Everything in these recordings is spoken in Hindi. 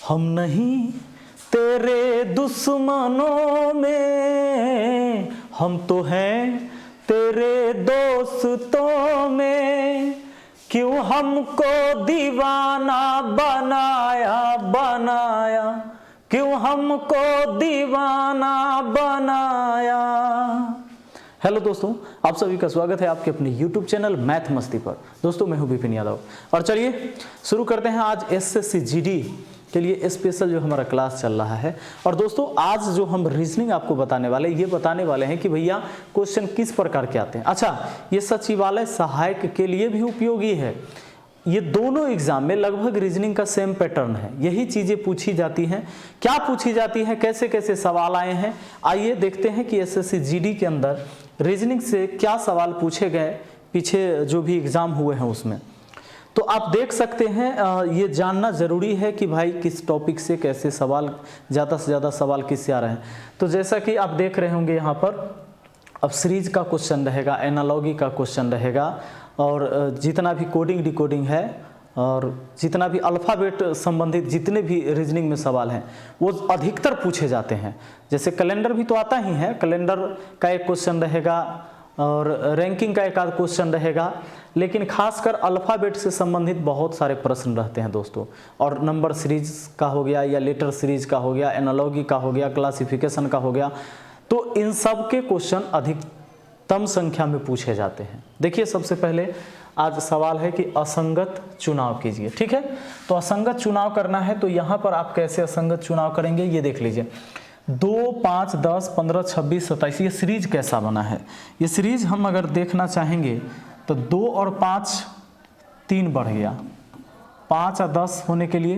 हम नहीं तेरे दुश्मनों में, हम तो हैं तेरे दोस्तों में। क्यों हमको दीवाना बनाया बनाया, क्यों हमको दीवाना बनाया। हेलो दोस्तों, आप सभी का स्वागत है आपके अपने YouTube चैनल मैथ मस्ती पर। दोस्तों मैं हूं विपिन यादव और चलिए शुरू करते हैं आज एसएससी जीडी के लिए स्पेशल जो हमारा क्लास चल रहा है। और दोस्तों आज जो हम रीजनिंग आपको बताने वाले ये बताने वाले हैं कि भैया क्वेश्चन किस प्रकार के आते हैं। अच्छा, ये सचिवालय सहायक के लिए भी उपयोगी है। ये दोनों एग्जाम में लगभग रीजनिंग का सेम पैटर्न है, यही चीज़ें पूछी जाती हैं। क्या पूछी जाती हैं, कैसे कैसे सवाल आए हैं, आइए देखते हैं कि एसएससी जीडी के अंदर रीजनिंग से क्या सवाल पूछे गए पीछे जो भी एग्ज़ाम हुए हैं उसमें। तो आप देख सकते हैं, ये जानना ज़रूरी है कि भाई किस टॉपिक से कैसे सवाल, ज़्यादा से ज़्यादा सवाल किससे आ रहे हैं। तो जैसा कि आप देख रहे होंगे यहाँ पर अब सीरीज का क्वेश्चन रहेगा, एनालॉगी का क्वेश्चन रहेगा, और जितना भी कोडिंग डिकोडिंग है और जितना भी अल्फ़ाबेट संबंधित जितने भी रीजनिंग में सवाल हैं वो अधिकतर पूछे जाते हैं। जैसे कैलेंडर भी तो आता ही है, कैलेंडर का एक क्वेश्चन रहेगा और रैंकिंग का एक आध क्वेश्चन रहेगा, लेकिन खासकर अल्फ़ाबेट से संबंधित बहुत सारे प्रश्न रहते हैं दोस्तों। और नंबर सीरीज का हो गया या लेटर सीरीज का हो गया, एनालॉगी का हो गया, क्लासिफिकेशन का हो गया, तो इन सब के क्वेश्चन अधिकतम संख्या में पूछे जाते हैं। देखिए सबसे पहले आज सवाल है कि असंगत चुनाव कीजिए, ठीक है। तो असंगत चुनाव करना है तो यहाँ पर आप कैसे असंगत चुनाव करेंगे ये देख लीजिए। 2, 5, 10, 15, 26, 27 ये सीरीज कैसा बना है। ये सीरीज हम अगर देखना चाहेंगे तो 2 और 5 3 बढ़ गया, 5 और 10 होने के लिए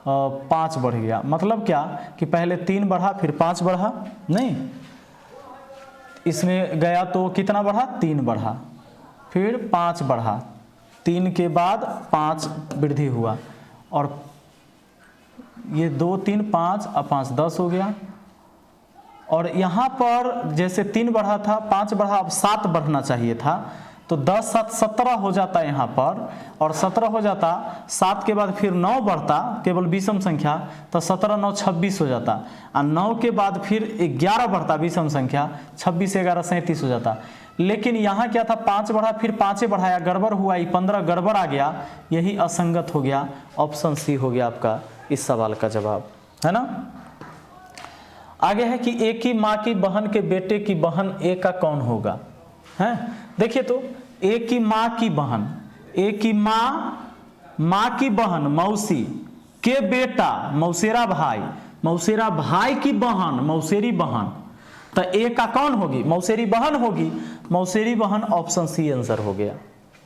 5 बढ़ गया। मतलब क्या कि पहले 3 बढ़ा फिर 5 बढ़ा, नहीं इसमें गया तो कितना बढ़ा, 3 बढ़ा, फिर 5 बढ़ा, 3 के बाद 5 वृद्धि हुआ, और ये 2, 3, 5 और 5 10 हो गया। और यहाँ पर जैसे 3 बढ़ा था, 5 बढ़ा, अब 7 बढ़ना चाहिए था, तो 10, 7, 17 हो जाता यहाँ पर, और 17 हो जाता, 7 के बाद फिर 9 बढ़ता, केवल विषम संख्या, तो 17, 9, 26 हो जाता, और 9 के बाद फिर 11 बढ़ता विषम संख्या, 26, 11, 37 हो जाता। लेकिन यहाँ क्या था, 5 बढ़ा फिर 5 बढ़ाया, गड़बड़ हुआ, 15 गड़बड़ आ गया, यही असंगत हो गया। ऑप्शन सी हो गया आपका इस सवाल का जवाब, है ना। आगे है कि एक ही माँ की बहन के बेटे की बहन ए का कौन होगा, है। देखिए तो एक ही माँ की बहन, एक ही माँ की बहन मौसी के बेटा मौसेरा भाई की बहन मौसेरी बहन, तो ए का कौन होगी, मौसेरी बहन होगी। मौसेरी बहन ऑप्शन सी आंसर हो गया।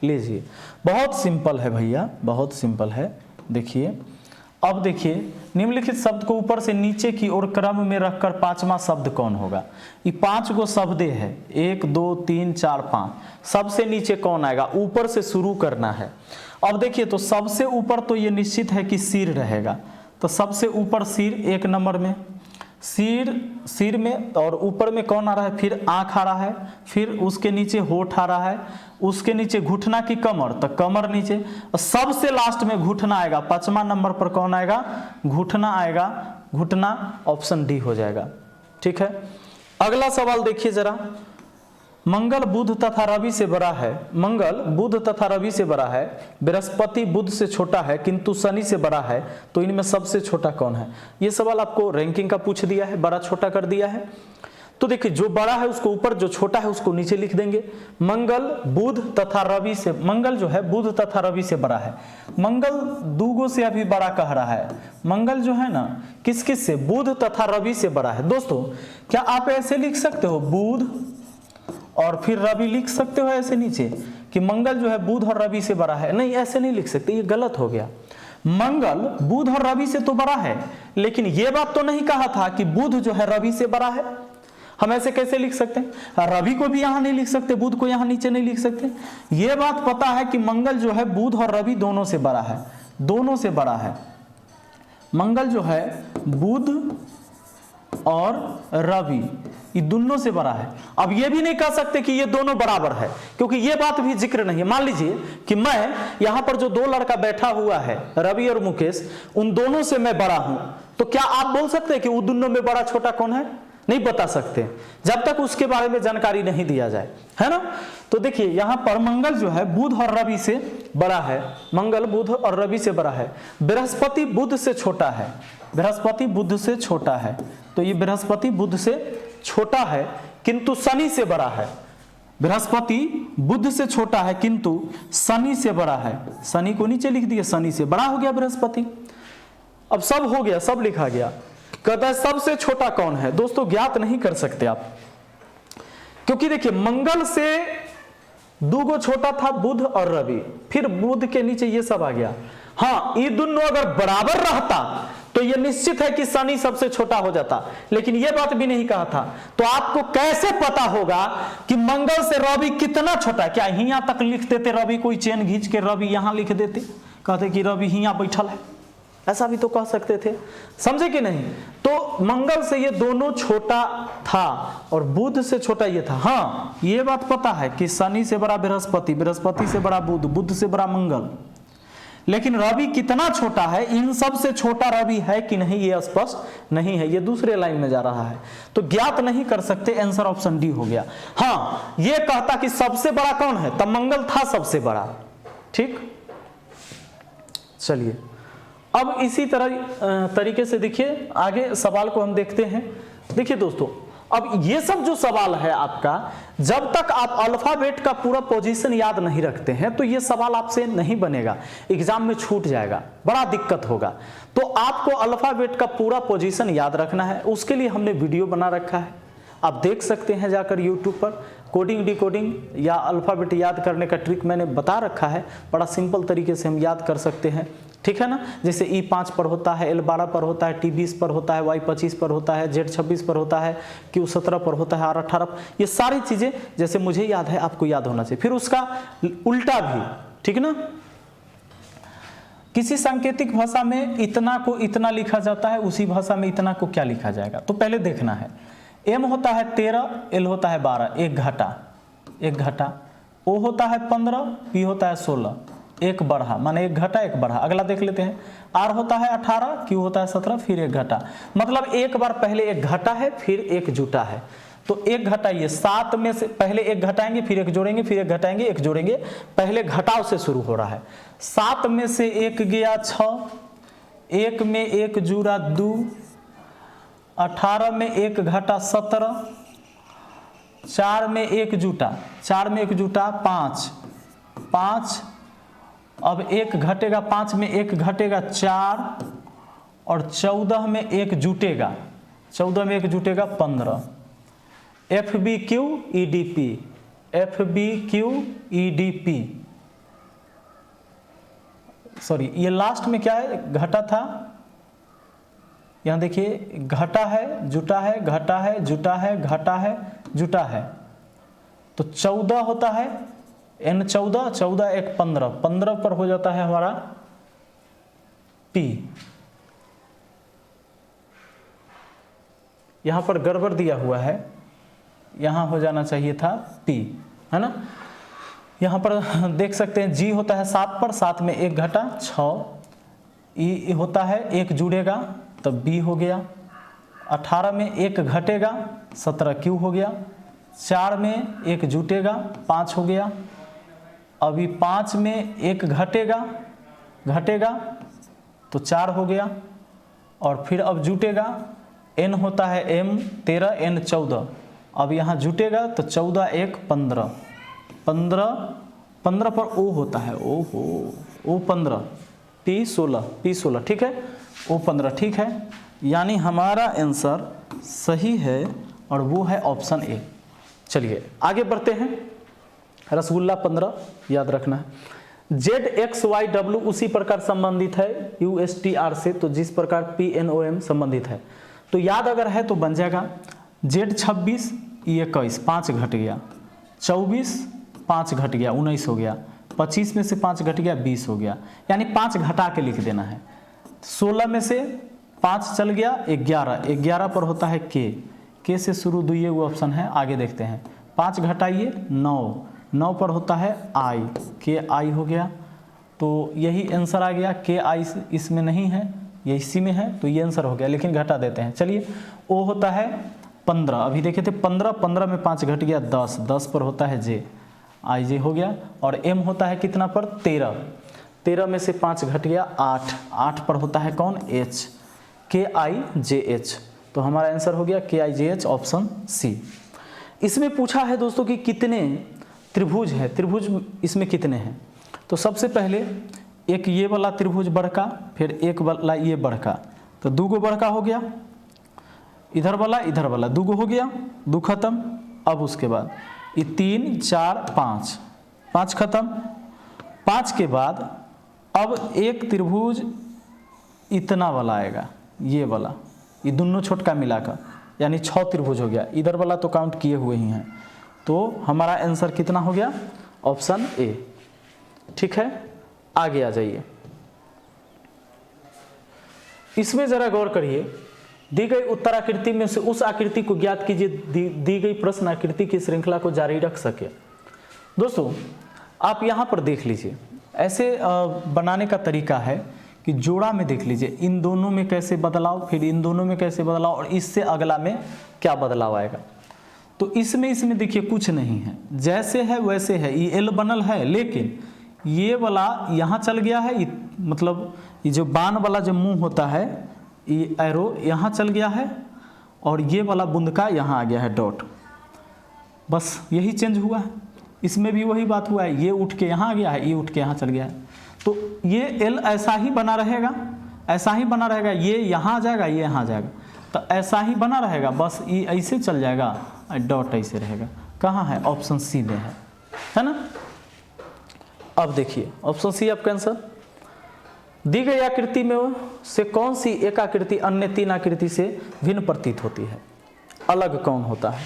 लीजिए बहुत सिंपल है भैया, बहुत सिंपल है। देखिए अब देखिए, निम्नलिखित शब्द को ऊपर से नीचे की ओर क्रम में रखकर 5वां शब्द कौन होगा। ये 5 गो शब्दे है, 1, 2, 3, 4, 5, सबसे नीचे कौन आएगा, ऊपर से शुरू करना है। अब देखिए तो सबसे ऊपर तो ये निश्चित है कि सिर रहेगा, तो सबसे ऊपर सिर 1 नंबर में, सिर में, और ऊपर में कौन आ रहा है, फिर आँख आ रहा है, फिर उसके नीचे होठ आ रहा है, उसके नीचे घुटना की कमर, तो कमर नीचे, और सबसे लास्ट में घुटना आएगा। 5वां नंबर पर कौन आएगा, घुटना आएगा, घुटना ऑप्शन डी हो जाएगा, ठीक है। अगला सवाल देखिए जरा, मंगल बुध तथा रवि से बड़ा है, मंगल बुध तथा रवि से बड़ा है, बृहस्पति बुध से छोटा है किंतु शनि से बड़ा है, तो इनमें सबसे छोटा कौन है। ये सवाल आपको रैंकिंग का पूछ दिया है, बड़ा छोटा कर दिया है। तो देखिए जो बड़ा है उसको ऊपर, जो छोटा है उसको नीचे लिख देंगे। मंगल बुध तथा रवि से, मंगल जो है बुध तथा रवि से बड़ा है। मंगल 2 गो से अभी बड़ा कह रहा है, मंगल जो है ना किस किस से, बुध तथा रवि से बड़ा है। दोस्तों क्या आप ऐसे लिख सकते हो, बुध और फिर रवि लिख सकते हो ऐसे नीचे कि मंगल जो है बुध और रवि से बड़ा है, नहीं ऐसे नहीं लिख सकते, ये गलत हो गया। मंगल बुध और रवि से तो बड़ा है, लेकिन ये बात तो नहीं कहा था कि बुध जो है रवि से बड़ा है। हम ऐसे कैसे लिख सकते हैं, रवि को भी यहां नहीं लिख सकते, बुध को यहां नीचे नहीं लिख सकते। ये बात पता है कि मंगल जो है बुध और रवि दोनों से बड़ा है, दोनों से बड़ा है। मंगल जो है बुध और रवि ये दोनों से बड़ा है। अब ये भी नहीं कह सकते कि ये दोनों बराबर है, क्योंकि ये बात भी जिक्र नहीं है। मान लीजिए कि मैं यहां पर जो दो लड़का बैठा हुआ है, रवि और मुकेश, उन दोनों से मैं बड़ा हूं, तो क्या आप बोल सकते हैं कि उन दोनों में बड़ा छोटा कौन है? नहीं बता सकते जब तक उसके बारे में जानकारी नहीं दिया जाए, है ना। तो देखिए यहां पर मंगल जो है बुध और रवि से बड़ा है, मंगल बुध और रवि से बड़ा है। बृहस्पति बुध से छोटा है, बृहस्पति बुध से छोटा है, तो ये बृहस्पति बुध से छोटा है किंतु शनि से बड़ा है। बृहस्पति बुध से छोटा है किंतु शनि से बड़ा है। शनि को नीचे लिख दिए, शनि से बड़ा हो गया बृहस्पति। अब सब हो गया, सब लिखा गया। कहता है सबसे छोटा कौन है? दोस्तों ज्ञात नहीं कर सकते आप, क्योंकि देखिए मंगल से दूगो छोटा था बुध और रवि, फिर बुध के नीचे ये सब आ गया। हाँ, ये दोनों अगर बराबर रहता तो ये निश्चित है कि शनि सबसे छोटा हो जाता, लेकिन ये बात भी नहीं कहा था। तो आपको कैसे पता होगा कि मंगल से रवि कितना छोटा? क्या हिया तक लिख देते रवि, कोई चेन खींच के रवि यहां लिख देते, कहते कि रवि हिया बैठल है, ऐसा भी तो कह सकते थे, समझे कि नहीं। तो मंगल से ये दोनों छोटा था और बुध से छोटा ये था। हाँ, ये बात पता है कि शनि से बड़ा बृहस्पति, बृहस्पति से बड़ा बुध, बुध से बड़ा मंगल, लेकिन रवि कितना छोटा है, इन सब से छोटा रवि है कि नहीं ये स्पष्ट नहीं है, ये दूसरे लाइन में जा रहा है, तो ज्ञात नहीं कर सकते। आंसर ऑप्शन डी हो गया। हाँ, ये कहता कि सबसे बड़ा कौन है, तब मंगल था सबसे बड़ा। ठीक, चलिए अब इसी तरह तरीके से देखिए आगे सवाल को हम देखते हैं। देखिए दोस्तों, अब ये सब जो सवाल है आपका, जब तक आप अल्फाबेट का पूरा पोजीशन याद नहीं रखते हैं तो ये सवाल आपसे नहीं बनेगा, एग्जाम में छूट जाएगा, बड़ा दिक्कत होगा। तो आपको अल्फाबेट का पूरा पोजीशन याद रखना है, उसके लिए हमने वीडियो बना रखा है, आप देख सकते हैं जाकर यूट्यूब पर। कोडिंग डिकोडिंग या अल्फाबेट याद करने का ट्रिक मैंने बता रखा है, बड़ा सिंपल तरीके से हम याद कर सकते हैं, ठीक है ना। जैसे E5 पर होता है, L12 पर होता है, T20 पर होता है, Y25 पर होता है, Z26 पर होता है, Q17 पर होता है, R18, ये सारी चीज़ें जैसे मुझे याद है आपको याद होना चाहिए। फिर उसका उल्टा भी, ठीक ना। किसी सांकेतिक भाषा में इतना को इतना लिखा जाता है, उसी भाषा में इतना को क्या लिखा जाएगा, तो पहले देखना है। M होता है 13, L होता है 12, एक घटा, O होता है 15, P होता है 16, एक बढ़ा, माने एक घटा एक बढ़ा। अगला देख लेते हैं, R होता है 18, Q होता है 17, फिर एक घटा, मतलब एक बार पहले एक घटा है फिर एक जुटा है। तो एक घटाइए, 7 में से पहले एक घटाएंगे फिर एक जोड़ेंगे, फिर एक घटाएंगे एक जोड़ेंगे, पहले घटाव से शुरू हो रहा है। 7 में से एक गया 6, 1 में एक जुड़ा 2, 18 में एक घटा 17, 4 में एक जुटा 5, अब एक घटेगा, 5 में एक घटेगा 4, और 14 में एक जुटेगा 15। FBQ EDP, सॉरी ये लास्ट में क्या है, घटा था, यहां देखिए घटा है जुटा है, घटा है जुटा है, घटा है जुटा है, तो 14 होता है, N14, 14 एक 15, 15 पर हो जाता है हमारा P। यहां पर गड़बड़ दिया हुआ है, यहां हो जाना चाहिए था P, है ना। यहां पर देख सकते हैं G होता है 7 पर, 7 में एक घटा 6, E होता है एक जुड़ेगा तब B हो गया, 18 में एक घटेगा 17 Q हो गया, 4 में एक जुटेगा 5 हो गया, अभी 5 में एक घटेगा तो 4 हो गया, और फिर अब जुटेगा, N होता है M 13, N 14, अब यहाँ जुटेगा तो 14 एक 15, 15 पर O होता है, O 15, P 16, ठीक है, O 15, ठीक है। यानी हमारा आंसर सही है और वो है ऑप्शन ए। चलिए आगे बढ़ते हैं। रसगुल्ला 15 याद रखना है। ZXYW उसी प्रकार संबंधित है USTR से, तो जिस प्रकार PNOM संबंधित है, तो याद अगर है तो बन जाएगा Z26 21, 5 घट गया, 24 5 घट गया 19 हो गया, 25 में से 5 घट गया 20 हो गया, यानी 5 घटा के लिख देना है। 16 में से 5 चल गया 11, 11 पर होता है K, के से शुरू दुइये वो ऑप्शन है, आगे देखते हैं। 5 घटाइए 9, 9 पर होता है आई, के आई हो गया, तो यही आंसर आ गया। के आई इसमें नहीं है, ये इसी में है, तो ये आंसर हो गया, लेकिन घटा देते हैं। चलिए, ओ होता है 15, अभी देखे थे 15, 15 में 5 घट गया 10, 10 पर होता है जे, आई जे हो गया। और एम होता है कितना पर 13, 13 में से 5 घट गया 8, 8 पर होता है कौन, एच, के आई जे एच। तो हमारा आंसर हो गया के आई जे एच, ऑप्शन सी। इसमें पूछा है दोस्तों कि कितने त्रिभुज है, त्रिभुज इसमें कितने हैं। तो सबसे पहले एक ये वाला त्रिभुज बड़का, फिर एक वाला ये बड़का, तो 2 गो बड़का हो गया, इधर वाला 2 गो हो गया, 2 खत्म। अब उसके बाद ये 3 4 5, 5 खत्म। 5 के बाद अब एक त्रिभुज इतना वाला आएगा, ये वाला, ये दोनों छोटका मिलाकर, यानी 6 त्रिभुज हो गया। इधर वाला तो काउंट किए हुए ही हैं, तो हमारा आंसर कितना हो गया, ऑप्शन ए। ठीक है, आगे आ जाइए। इसमें जरा गौर करिए, दी गई उत्तराकृति में से उस आकृति को ज्ञात कीजिए, दी गई प्रश्न आकृति की श्रृंखला को जारी रख सके। दोस्तों आप यहाँ पर देख लीजिए, ऐसे बनाने का तरीका है कि जोड़ा में देख लीजिए, इन दोनों में कैसे बदलाव, फिर इन दोनों में कैसे बदलाव, और इससे अगला में क्या बदलाव आएगा। तो इसमें देखिए कुछ नहीं है, जैसे है वैसे है, ये एल बनल है, लेकिन ये वाला यहाँ चल गया है, मतलब ये जो बाण वाला जो मुंह होता है, ये एरो यहाँ चल गया है, और ये वाला बूंद का यहाँ आ गया है डॉट, बस यही चेंज हुआ है। इसमें भी वही बात हुआ है, ये उठ के यहाँ आ गया है, ये उठ के यहाँ चल गया है। तो ये एल ऐसा ही बना रहेगा, ऐसा ही बना रहेगा, ये यहाँ आ जाएगा, ये यहाँ आ जाएगा, तो ऐसा ही बना रहेगा, बस ये ऐसे चल जाएगा, डॉट ऐसे रहेगा। कहाँ है, ऑप्शन सी में है ना। अब देखिए ऑप्शन सी आपका आंसर। दी गई आकृति में से कौन सी एक आकृति अन्य 3 आकृति से भिन्न प्रतीत होती है, अलग कौन होता है।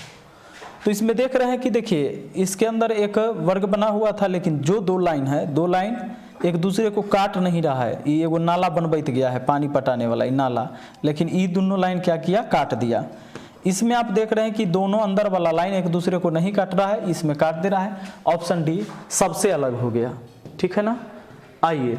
तो इसमें देख रहे हैं कि देखिए इसके अंदर एक वर्ग बना हुआ था, लेकिन जो 2 लाइन है, 2 लाइन एक दूसरे को काट नहीं रहा है, ये एगो नाला बनबैत गया है, पानी पटाने वाला ये नाला, लेकिन ये दोनों लाइन क्या किया, काट दिया। इसमें आप देख रहे हैं कि दोनों अंदर वाला लाइन एक दूसरे को नहीं काट रहा है, इसमें काट दे रहा है। ऑप्शन डी सबसे अलग हो गया, ठीक है ना। आइए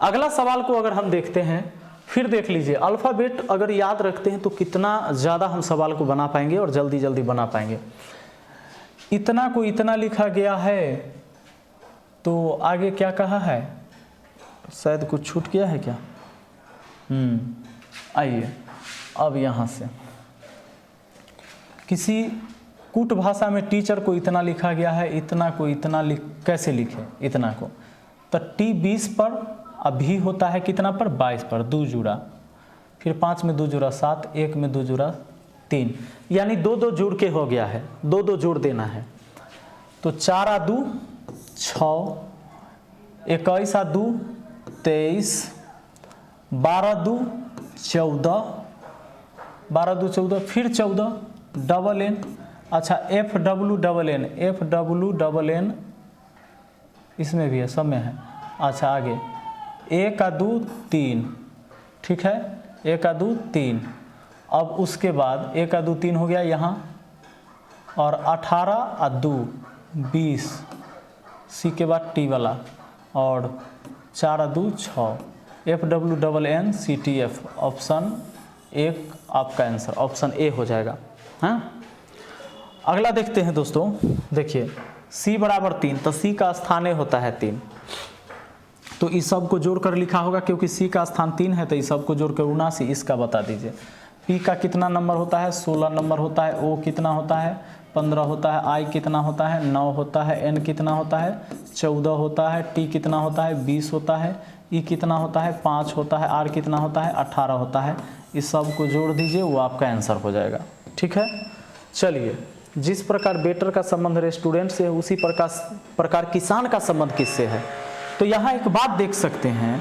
अगला सवाल को अगर हम देखते हैं, फिर देख लीजिए अल्फ़ाबेट अगर याद रखते हैं तो कितना ज़्यादा हम सवाल को बना पाएंगे और जल्दी जल्दी बना पाएंगे। इतना को इतना लिखा गया है, तो आगे क्या कहा है, शायद कुछ छूट गया है क्या। आइए अब यहाँ से किसी कूट भाषा में टीचर को इतना लिखा गया है, इतना को इतना कैसे लिखे, इतना को, तो टी 20 पर अभी होता है कितना पर, 22 पर, 2 जुड़ा, फिर 5 में 2 जुड़ा 7, 1 में 2 जुड़ा 3, यानी 2 जुड़ के हो गया है, 2 जोड़ देना है। तो 4 आ 2 6, 21 आ 2 23, 12 2 14, 12 2 14, फिर 14 डबल एन। अच्छा एफ डब्लू डबल एन इसमें भी है, सब में है। अच्छा आगे 1 आ 2 3, ठीक है, 1 आ 2 3। अब उसके बाद 1 आ 2 3 हो गया यहाँ, और 18 आ 2 20, सी के बाद टी वाला, और 4 आ 2 6, FWNCTF, ऑप्शन 1 आपका आंसर, ऑप्शन ए हो जाएगा। हाँ, अगला देखते हैं दोस्तों। देखिए C बराबर 3, तो C का स्थान होता है 3, तो इस सब को जोड़कर लिखा होगा, क्योंकि C का स्थान 3 है, तो इस सब को जोड़कर 79, इसका बता दीजिए। P का कितना नंबर होता है, 16 नंबर होता है। O कितना होता है, 15 होता है। I कितना होता है, 9 होता है। N कितना होता है, 14 होता है। T कितना होता है, 20 होता है। E कितना होता है, 5 होता है। R कितना होता है, 18 होता है। इस सब को जोड़ दीजिए, वो आपका आंसर हो जाएगा। ठीक है, चलिए, जिस प्रकार बेटर का संबंध रेस्टोरेंट से है, उसी प्रकार किसान का संबंध किससे है। तो यहाँ एक बात देख सकते हैं,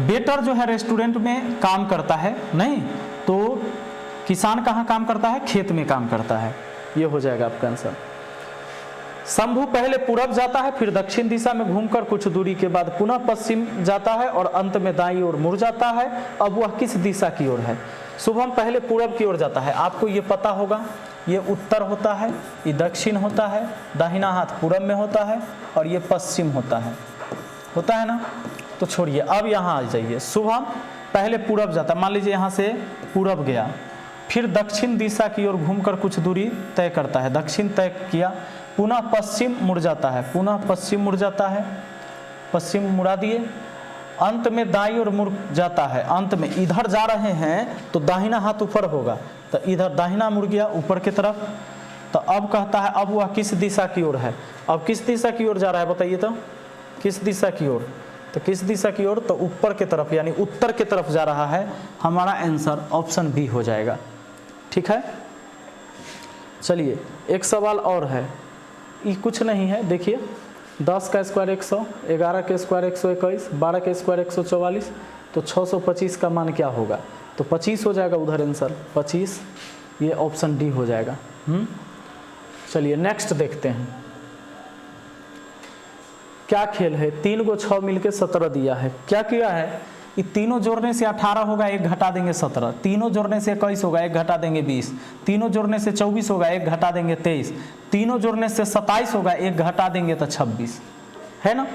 बेटर जो है रेस्टोरेंट में काम करता है नहीं, तो किसान कहाँ काम करता है, खेत में काम करता है। ये हो जाएगा आपका आंसर। शंभु पहले पूरब जाता है, फिर दक्षिण दिशा में घूमकर कुछ दूरी के बाद पुनः पश्चिम जाता है और अंत में दाईं ओर मुड़ जाता है। अब वह किस दिशा की ओर है? शुभम पहले पूरब की ओर जाता है, आपको ये पता होगा, ये उत्तर होता है, ये दक्षिण होता है, दाहिना हाथ पूरब में होता है और ये पश्चिम होता है ना। तो छोड़िए, अब यहाँ आ जाइए। शुभम पहले पूरब जाता है, मान लीजिए यहाँ से पूरब गया, फिर दक्षिण दिशा की ओर घूमकर कुछ दूरी तय करता है, दक्षिण तय किया, पुनः पश्चिम मुड़ जाता है, पुनः पश्चिम मुड़ जाता है, पश्चिम मुड़ा दिए, अंत में दाईं ओर मुड़ जाता है। अंत में इधर जा रहे हैं तो दाहिना हाथ ऊपर होगा, तो इधर दाहिना मुड़ गया ऊपर की तरफ। तो अब कहता है अब वह किस दिशा की ओर है? अब किस दिशा की ओर जा रहा है बताइए तो, किस दिशा की ओर? तो किस दिशा की ओर? तो ऊपर की तरफ, यानी उत्तर की तरफ जा रहा है। हमारा आंसर ऑप्शन बी हो जाएगा। ठीक है, चलिए एक सवाल और है, ये कुछ नहीं है, देखिए 10 का स्क्वायर 100, 11 के स्क्वायर 121, 12 के स्क्वायर 144, तो 625 का मान क्या होगा? तो 25 हो जाएगा उधर आंसर, 25, ये ऑप्शन डी हो जाएगा। चलिए नेक्स्ट देखते हैं क्या खेल है। 3 को 6 मिलके 17 दिया है, क्या किया है? ये तीनों जोड़ने से 18 होगा, एक घटा देंगे 17, तीनों जोड़ने से 21 होगा, एक घटा देंगे 20, तीनों जोड़ने से 24 होगा, एक घटा देंगे 23, तीनों जोड़ने से 27 होगा, एक घटा देंगे तो 26, है ना।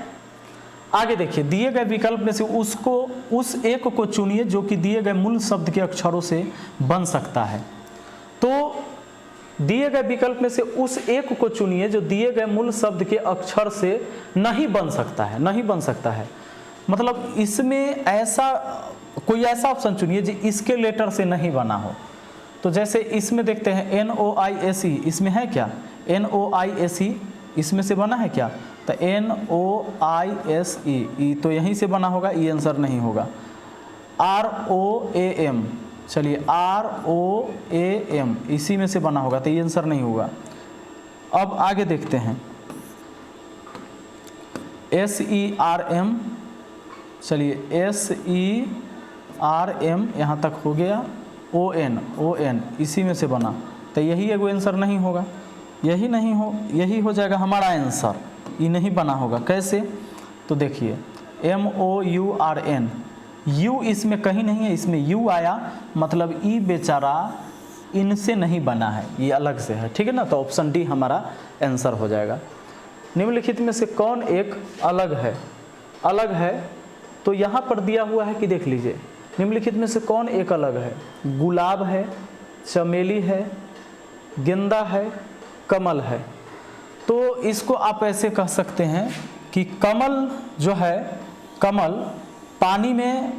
आगे देखिए, दिए गए विकल्प में से उस एक को चुनिए जो कि दिए गए मूल शब्द के अक्षरों से बन सकता है। तो दिए गए विकल्प में से उस एक को चुनिए जो दिए गए मूल शब्द के अक्षर से नहीं बन सकता है, नहीं बन सकता है, मतलब इसमें ऐसा कोई ऐसा ऑप्शन चुनिए जो इसके लेटर से नहीं बना हो। तो जैसे इसमें देखते हैं NOISE, इसमें है क्या? NOISE इसमें से बना है क्या? तो NOISE तो यहीं से बना होगा, ये आंसर नहीं होगा। ROAM, चलिए ROAM इसी में से बना होगा, तो ये आंसर नहीं होगा। अब आगे देखते हैं SERM, चलिए SERM यहाँ तक हो गया, ON इसी में से बना, तो यही एगो आंसर नहीं होगा, यही हो जाएगा हमारा आंसर, ये नहीं बना होगा। कैसे? तो देखिए MOURN, U इसमें कहीं नहीं है, इसमें U आया, मतलब ई बेचारा इनसे नहीं बना है, ये अलग से है, ठीक है ना। तो ऑप्शन डी हमारा आंसर हो जाएगा। निम्नलिखित में से कौन एक अलग है? तो यहाँ पर दिया हुआ है कि देख लीजिए, निम्नलिखित में से कौन एक अलग है? गुलाब है, चमेली है, गेंदा है, कमल है। तो इसको आप ऐसे कह सकते हैं कि कमल जो है, कमल पानी में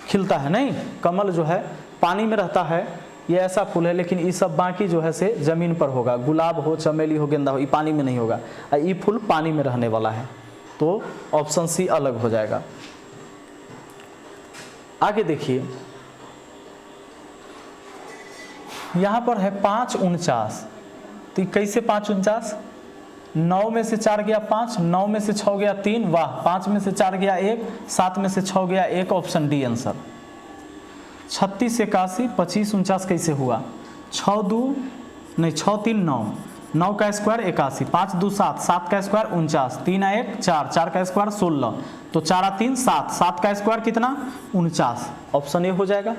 खिलता है, नहीं, कमल जो है पानी में रहता है, ये ऐसा फूल है, लेकिन ये सब बाकी जो है से ज़मीन पर होगा। गुलाब हो, चमेली हो, गेंदा हो, ये पानी में नहीं होगा, ये फूल पानी में रहने वाला है। तो ऑप्शन सी अलग हो जाएगा। आगे देखिए, यहाँ पर है 549, तो कैसे 549? 9 में से 4 गया 5, 9 में से 6 गया 3, वाह, 5 में से 4 गया 1, 7 में से 6 गया 1, ऑप्शन डी आंसर। 36 81, 25 49 कैसे हुआ? 6 3 9, 9 का स्क्वायर 81, 5 2 7, 7 का स्क्वायर 49, 3 1 4, 4 का स्क्वायर 16, तो 4 3 7, 7 का स्क्वायर कितना? 49, ऑप्शन ए हो जाएगा।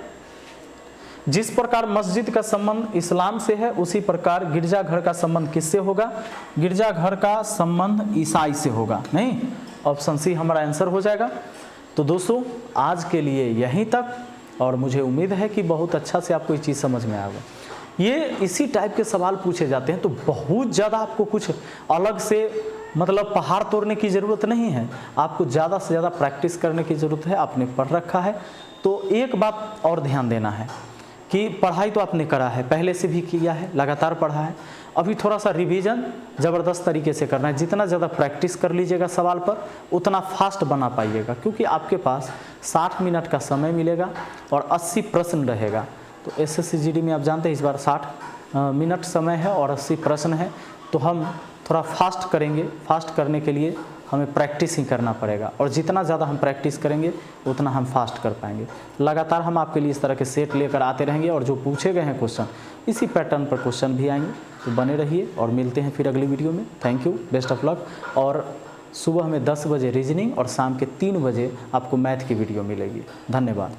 जिस प्रकार मस्जिद का संबंध इस्लाम से है, उसी प्रकार गिरजाघर का संबंध किससे होगा? गिरजाघर का संबंध ईसाई से होगा, नहीं, ऑप्शन सी हमारा आंसर हो जाएगा। तो दोस्तों आज के लिए यहीं तक, और मुझे उम्मीद है कि बहुत अच्छा से आपको ये चीज़ समझ में आएगा। ये इसी टाइप के सवाल पूछे जाते हैं, तो बहुत ज़्यादा आपको कुछ अलग से मतलब पहाड़ तोड़ने की ज़रूरत नहीं है, आपको ज़्यादा से ज़्यादा प्रैक्टिस करने की ज़रूरत है। आपने पढ़ रखा है, तो एक बात और ध्यान देना है कि पढ़ाई तो आपने करा है, पहले से भी किया है, लगातार पढ़ा है, अभी थोड़ा सा रिवीजन ज़बरदस्त तरीके से करना है। जितना ज़्यादा प्रैक्टिस कर लीजिएगा सवाल पर, उतना फास्ट बना पाइएगा, क्योंकि आपके पास 60 मिनट का समय मिलेगा और 80 प्रश्न रहेगा। तो SSC GD में आप जानते हैं इस बार 60 मिनट समय है और 80 प्रश्न है, तो हम थोड़ा फास्ट करेंगे। फास्ट करने के लिए हमें प्रैक्टिस ही करना पड़ेगा, और जितना ज़्यादा हम प्रैक्टिस करेंगे उतना हम फास्ट कर पाएंगे। लगातार हम आपके लिए इस तरह के सेट लेकर आते रहेंगे, और जो पूछे गए हैं क्वेश्चन, इसी पैटर्न पर क्वेश्चन भी आएंगे। तो बने रहिए और मिलते हैं फिर अगली वीडियो में। Thank you, best of luck. और सुबह में 10 बजे रीजनिंग और शाम के 3 बजे आपको मैथ की वीडियो मिलेगी। धन्यवाद।